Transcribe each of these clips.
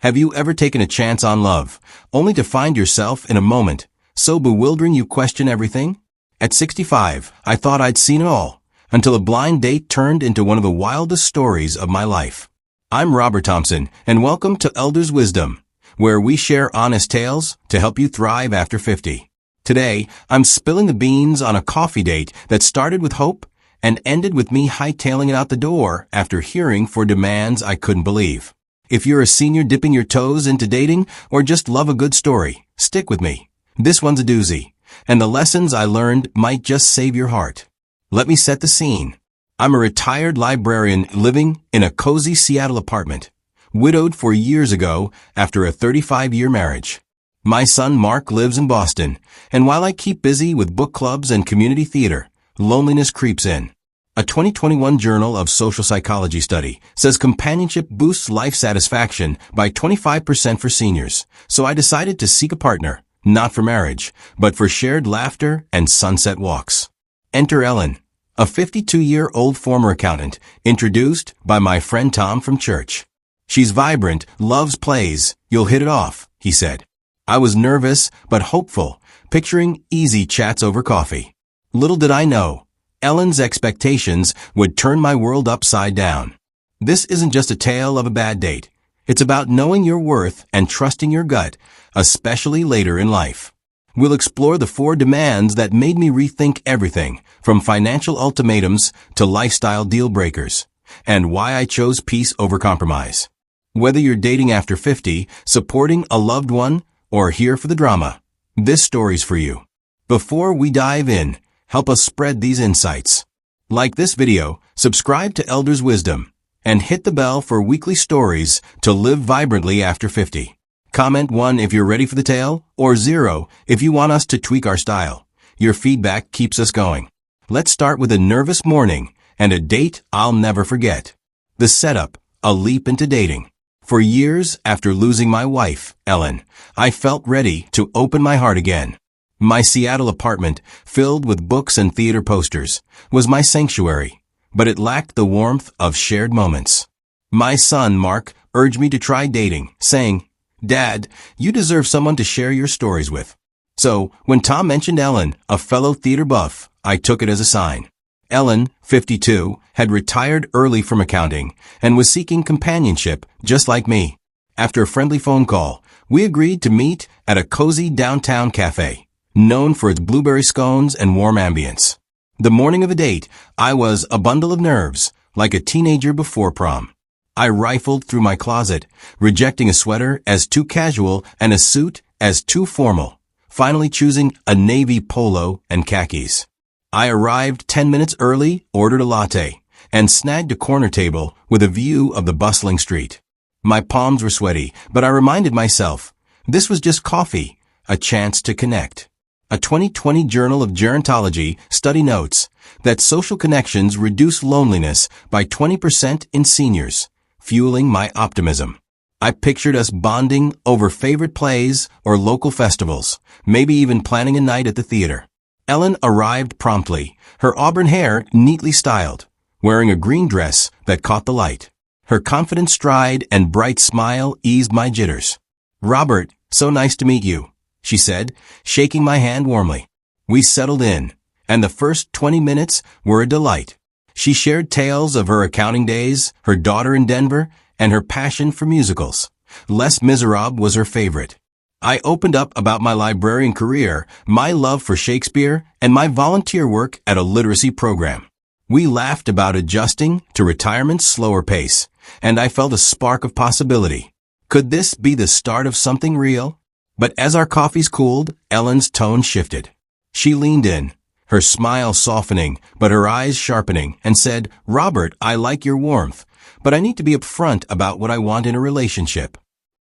Have you ever taken a chance on love, only to find yourself in a moment so bewildering you question everything? At 65, I thought I'd seen it all, until a blind date turned into one of the wildest stories of my life. I'm Robert Thompson, and welcome to Elders Wisdom, where we share honest tales to help you thrive after 50. Today, I'm spilling the beans on a coffee date that started with hope and ended with me hightailing it out the door after hearing for demands I couldn't believe. If you're a senior dipping your toes into dating or just love a good story, stick with me. This one's a doozy, and the lessons I learned might just save your heart. Let me set the scene. I'm a retired librarian living in a cozy Seattle apartment, widowed 4 years ago after a 35-year marriage. My son Mark lives in Boston, and while I keep busy with book clubs and community theater, loneliness creeps in. A 2021 Journal of Social Psychology study says companionship boosts life satisfaction by 25% for seniors, so I decided to seek a partner, not for marriage, but for shared laughter and sunset walks. Enter Ellen, a 52-year-old former accountant, introduced by my friend Tom from church. She's vibrant, loves plays, you'll hit it off, he said. I was nervous but hopeful, picturing easy chats over coffee. Little did I know, Ellen's expectations would turn my world upside down. This isn't just a tale of a bad date. It's about knowing your worth and trusting your gut, especially later in life. We'll explore the 4 demands that made me rethink everything, from financial ultimatums to lifestyle deal breakers, and why I chose peace over compromise. Whether you're dating after 50, supporting a loved one, or here for the drama, this story's for you. Before we dive in, help us spread these insights. Like this video, subscribe to Elders Wisdom, and hit the bell for weekly stories to live vibrantly after 50. Comment 1 if you're ready for the tale, or 0 if you want us to tweak our style. Your feedback keeps us going. Let's start with a nervous morning and a date I'll never forget. The setup, a leap into dating. For years after losing my wife, Ellen, I felt ready to open my heart again. My Seattle apartment, filled with books and theater posters, was my sanctuary, but it lacked the warmth of shared moments. My son, Mark, urged me to try dating, saying, "Dad, you deserve someone to share your stories with." So, when Tom mentioned Ellen, a fellow theater buff, I took it as a sign. Ellen, 52, had retired early from accounting and was seeking companionship just like me. After a friendly phone call, we agreed to meet at a cozy downtown cafe, known for its blueberry scones and warm ambience. The morning of the date, I was a bundle of nerves, like a teenager before prom. I rifled through my closet, rejecting a sweater as too casual and a suit as too formal, finally choosing a navy polo and khakis. I arrived 10 minutes early, ordered a latte, and snagged a corner table with a view of the bustling street. My palms were sweaty, but I reminded myself, this was just coffee, a chance to connect. A 2020 Journal of Gerontology study notes that social connections reduce loneliness by 20% in seniors, fueling my optimism. I pictured us bonding over favorite plays or local festivals, maybe even planning a night at the theater. Ellen arrived promptly, her auburn hair neatly styled, wearing a green dress that caught the light. Her confident stride and bright smile eased my jitters. "Robert, so nice to meet you," she said, shaking my hand warmly. We settled in, and the first 20 minutes were a delight. She shared tales of her accounting days, her daughter in Denver, and her passion for musicals. Les Miserables was her favorite. I opened up about my librarian career, my love for Shakespeare, and my volunteer work at a literacy program. We laughed about adjusting to retirement's slower pace, and I felt a spark of possibility. Could this be the start of something real? But as our coffees cooled, Ellen's tone shifted. She leaned in, her smile softening, but her eyes sharpening, and said, "Robert, I like your warmth, but I need to be upfront about what I want in a relationship."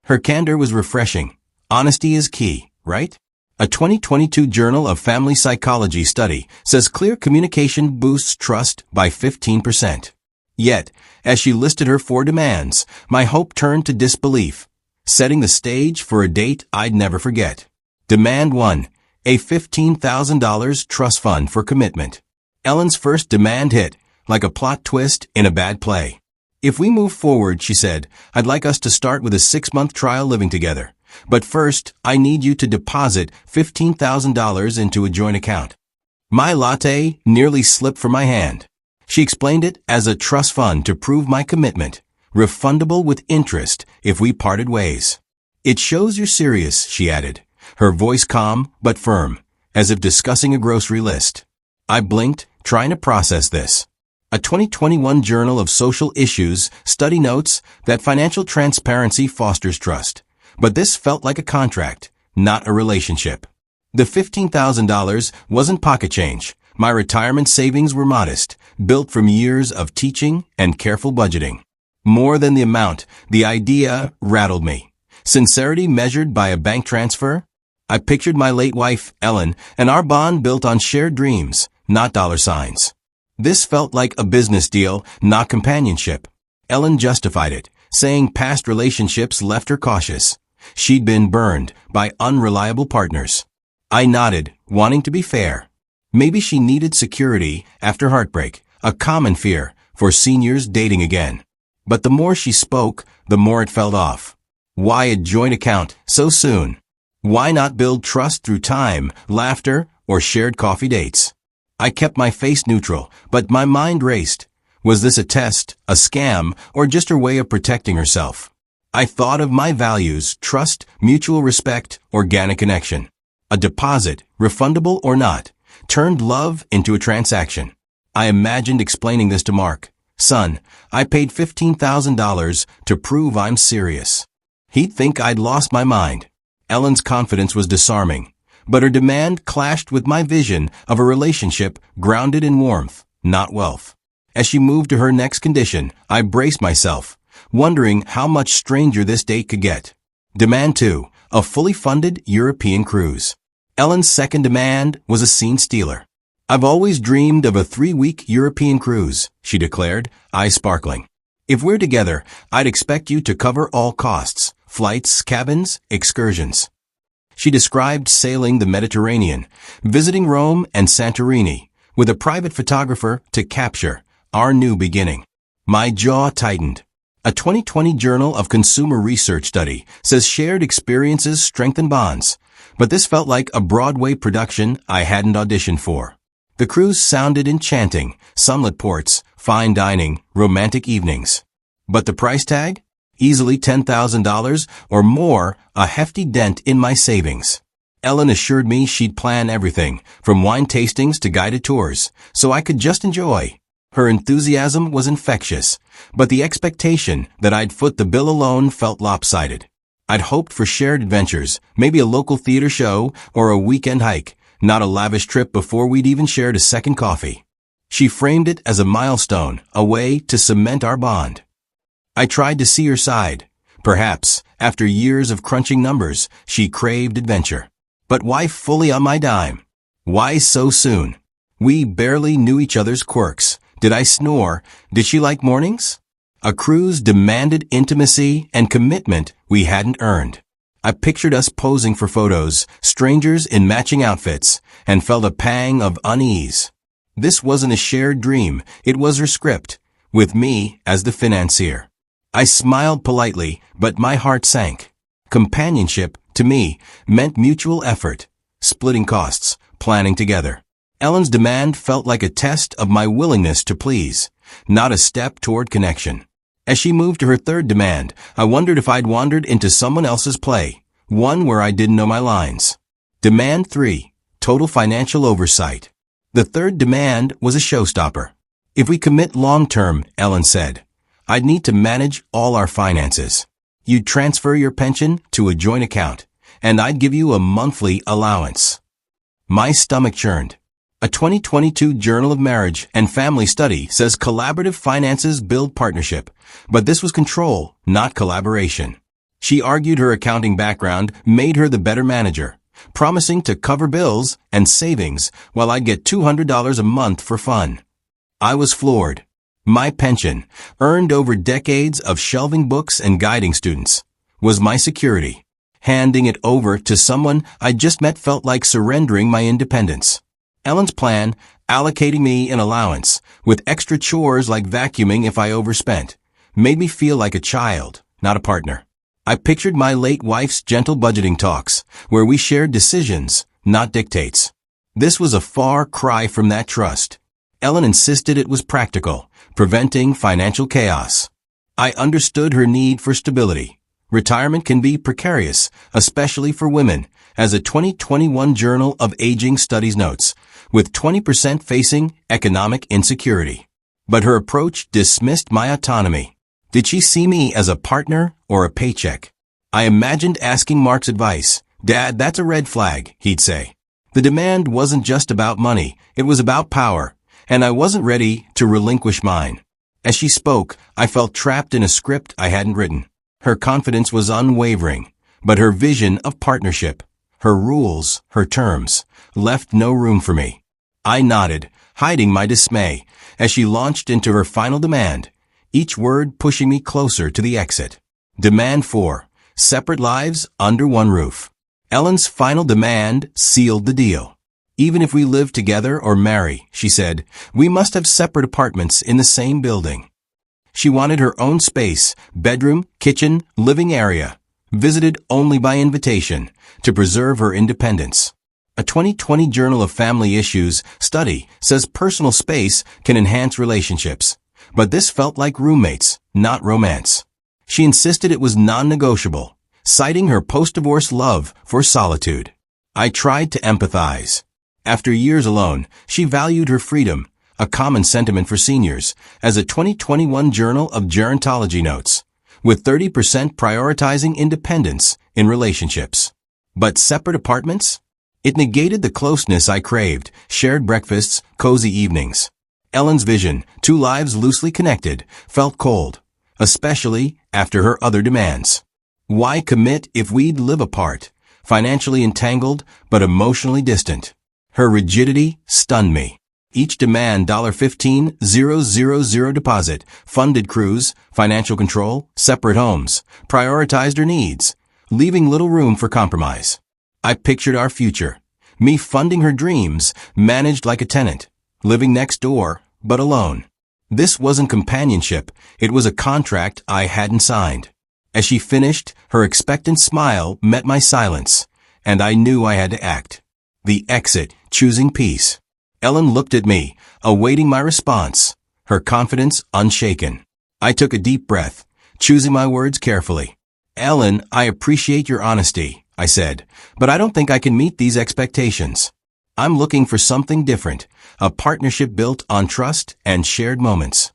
Her candor was refreshing. Honesty is key, right? A 2022 Journal of Family Psychology study says clear communication boosts trust by 15%. Yet, as she listed her 4 demands, my hope turned to disbelief, setting the stage for a date I'd never forget. Demand 1, a $15,000 trust fund for commitment. Ellen's first demand hit, like a plot twist in a bad play. If we move forward, she said, I'd like us to start with a 6-month trial living together. But first, I need you to deposit $15,000 into a joint account. My latte nearly slipped from my hand. She explained it as a trust fund to prove my commitment, refundable with interest if we parted ways. It shows you're serious, she added, her voice calm but firm, as if discussing a grocery list. I blinked, trying to process this. A 2021 Journal of Social Issues study notes that financial transparency fosters trust. But this felt like a contract, not a relationship. The $15,000 wasn't pocket change. My retirement savings were modest, built from years of teaching and careful budgeting. More than the amount, the idea rattled me. Sincerity measured by a bank transfer? I pictured my late wife, Ellen, and our bond built on shared dreams, not dollar signs. This felt like a business deal, not companionship. Ellen justified it, saying past relationships left her cautious. She'd been burned by unreliable partners. I nodded, wanting to be fair. Maybe she needed security after heartbreak, a common fear for seniors dating again. But the more she spoke, the more it felt off. Why a joint account so soon? Why not build trust through time, laughter, or shared coffee dates? I kept my face neutral, but my mind raced. Was this a test, a scam, or just her way of protecting herself? I thought of my values: trust, mutual respect, organic connection. A deposit, refundable or not, turned love into a transaction. I imagined explaining this to Mark. Son, I paid $15,000 to prove I'm serious. He'd think I'd lost my mind. Ellen's confidence was disarming, but her demand clashed with my vision of a relationship grounded in warmth, not wealth. As she moved to her next condition, I braced myself, wondering how much stranger this date could get. Demand 2, a fully funded European cruise. Ellen's second demand was a scene stealer. I've always dreamed of a 3-week European cruise, she declared, eyes sparkling. If we're together, I'd expect you to cover all costs, flights, cabins, excursions. She described sailing the Mediterranean, visiting Rome and Santorini, with a private photographer to capture our new beginning. My jaw tightened. A 2020 Journal of Consumer Research study says shared experiences strengthen bonds, but this felt like a Broadway production I hadn't auditioned for. The cruise sounded enchanting: sunlit ports, fine dining, romantic evenings. But the price tag? Easily $10,000 or more, a hefty dent in my savings. Ellen assured me she'd plan everything, from wine tastings to guided tours, so I could just enjoy. Her enthusiasm was infectious, but the expectation that I'd foot the bill alone felt lopsided. I'd hoped for shared adventures, maybe a local theater show or a weekend hike, not a lavish trip before we'd even shared a second coffee. She framed it as a milestone, a way to cement our bond. I tried to see her side. Perhaps, after years of crunching numbers, she craved adventure. But why fully on my dime? Why so soon? We barely knew each other's quirks. Did I snore? Did she like mornings? A cruise demanded intimacy and commitment we hadn't earned. I pictured us posing for photos, strangers in matching outfits, and felt a pang of unease. This wasn't a shared dream, it was her script, with me as the financier. I smiled politely, but my heart sank. Companionship, to me, meant mutual effort, splitting costs, planning together. Ellen's demand felt like a test of my willingness to please, not a step toward connection. As she moved to her third demand, I wondered if I'd wandered into someone else's play, one where I didn't know my lines. Demand 3, total financial oversight. The third demand was a showstopper. If we commit long-term, Ellen said, I'd need to manage all our finances. You'd transfer your pension to a joint account, and I'd give you a monthly allowance. My stomach churned. A 2022 Journal of Marriage and Family study says collaborative finances build partnership, but this was control, not collaboration. She argued her accounting background made her the better manager, promising to cover bills and savings while I'd get $200 a month for fun. I was floored. My pension, earned over decades of shelving books and guiding students, was my security. Handing it over to someone I just met felt like surrendering my independence. Ellen's plan, allocating me an allowance, with extra chores like vacuuming if I overspent, made me feel like a child, not a partner. I pictured my late wife's gentle budgeting talks, where we shared decisions, not dictates. This was a far cry from that trust. Ellen insisted it was practical, preventing financial chaos. I understood her need for stability. Retirement can be precarious, especially for women, as a 2021 Journal of Aging Studies notes, with 20% facing economic insecurity. But her approach dismissed my autonomy. Did she see me as a partner or a paycheck? I imagined asking Mark's advice. "Dad, that's a red flag," he'd say. The demand wasn't just about money, it was about power, and I wasn't ready to relinquish mine. As she spoke, I felt trapped in a script I hadn't written. Her confidence was unwavering, but her vision of partnership, her rules, her terms, left no room for me. I nodded, hiding my dismay, as she launched into her final demand, each word pushing me closer to the exit. Demand 4. Separate lives under one roof. Ellen's final demand sealed the deal. "Even if we live together or marry," she said, "we must have separate apartments in the same building." She wanted her own space, bedroom, kitchen, living area, visited only by invitation, to preserve her independence. A 2020 Journal of Family Issues study says personal space can enhance relationships, but this felt like roommates, not romance. She insisted it was non-negotiable, citing her post-divorce love for solitude. I tried to empathize. After years alone, she valued her freedom, a common sentiment for seniors, as a 2021 Journal of Gerontology notes, with 30% prioritizing independence in relationships. But separate apartments? It negated the closeness I craved, shared breakfasts, cozy evenings. Ellen's vision, 2 lives loosely connected, felt cold, especially after her other demands. Why commit if we'd live apart, financially entangled but emotionally distant? Her rigidity stunned me. Each demand $15,000 deposit, funded cruise, financial control, separate homes, prioritized her needs, leaving little room for compromise. I pictured our future, me funding her dreams, managed like a tenant, living next door, but alone. This wasn't companionship, it was a contract I hadn't signed. As she finished, her expectant smile met my silence, and I knew I had to act. The exit, choosing peace. Ellen looked at me, awaiting my response, her confidence unshaken. I took a deep breath, choosing my words carefully. "Ellen, I appreciate your honesty," I said, "but I don't think I can meet these expectations. I'm looking for something different, a partnership built on trust and shared moments."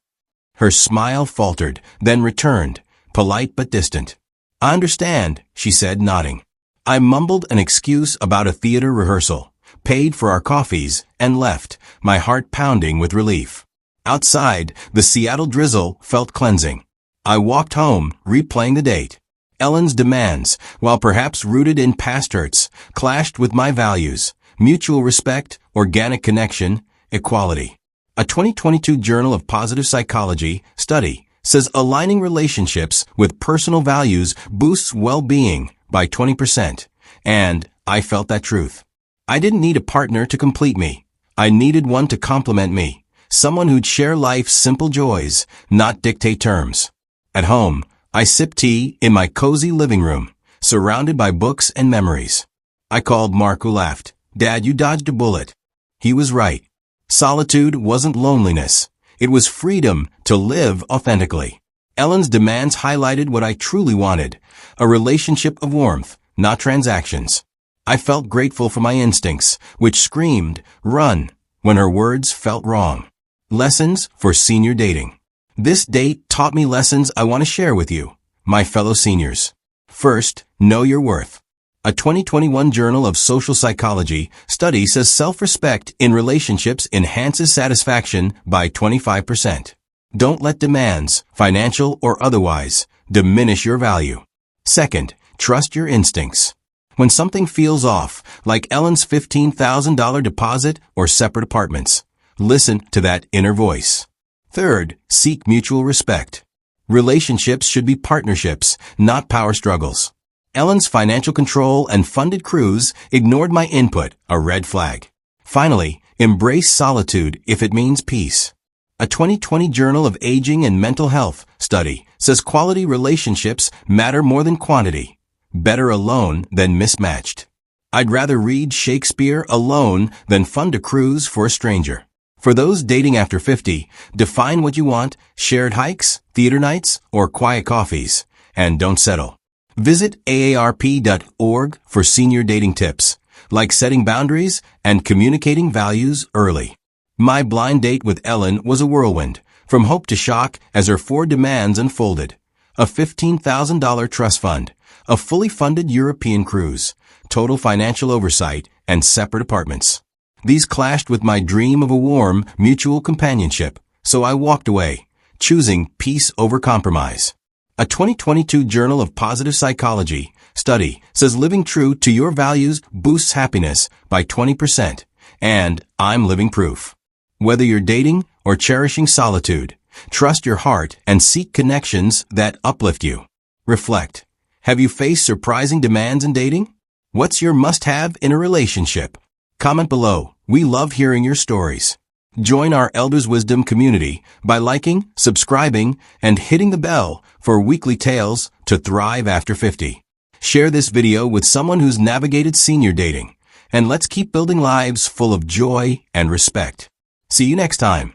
Her smile faltered, then returned, polite but distant. "I understand," she said, nodding. I mumbled an excuse about a theater rehearsal, paid for our coffees, and left, my heart pounding with relief. Outside, the Seattle drizzle felt cleansing. I walked home, replaying the date. Ellen's demands, while perhaps rooted in past hurts, clashed with my values: mutual respect, organic connection, equality. A 2022 Journal of Positive Psychology study says aligning relationships with personal values boosts well-being by 20%, and I felt that truth. I didn't need a partner to complete me. I needed one to complement me, someone who'd share life's simple joys, not dictate terms. At home, I sipped tea in my cozy living room, surrounded by books and memories. I called Mark, who laughed. "Dad, you dodged a bullet." He was right. Solitude wasn't loneliness. It was freedom to live authentically. Ellen's demands highlighted what I truly wanted, a relationship of warmth, not transactions. I felt grateful for my instincts, which screamed, "Run," when her words felt wrong. Lessons for senior dating. This date taught me lessons I want to share with you, my fellow seniors. First, know your worth. A 2021 Journal of Social Psychology study says self-respect in relationships enhances satisfaction by 25%. Don't let demands, financial or otherwise, diminish your value. Second, trust your instincts. When something feels off, like Ellen's $15,000 deposit or separate apartments, listen to that inner voice. Third, seek mutual respect. Relationships should be partnerships, not power struggles. Ellen's financial control and funded cruise ignored my input, a red flag. Finally, embrace solitude if it means peace. A 2020 Journal of Aging and Mental Health study says quality relationships matter more than quantity. Better alone than mismatched. I'd rather read Shakespeare alone than fund a cruise for a stranger. For those dating after 50, define what you want: shared hikes, theater nights, or quiet coffees. And don't settle. Visit aarp.org for senior dating tips, like setting boundaries and communicating values early. My blind date with Ellen was a whirlwind, from hope to shock as her 4 demands unfolded. A $15,000 trust fund, a fully funded European cruise, total financial oversight, and separate apartments. These clashed with my dream of a warm, mutual companionship, so I walked away, choosing peace over compromise. A 2022 Journal of Positive Psychology study says living true to your values boosts happiness by 20%, and I'm living proof. Whether you're dating or cherishing solitude, trust your heart and seek connections that uplift you. Reflect. Have you faced surprising demands in dating? What's your must-have in a relationship? Comment below. We love hearing your stories. Join our Elders Wisdom community by liking, subscribing, and hitting the bell for weekly tales to thrive after 50. Share this video with someone who's navigated senior dating, and let's keep building lives full of joy and respect. See you next time.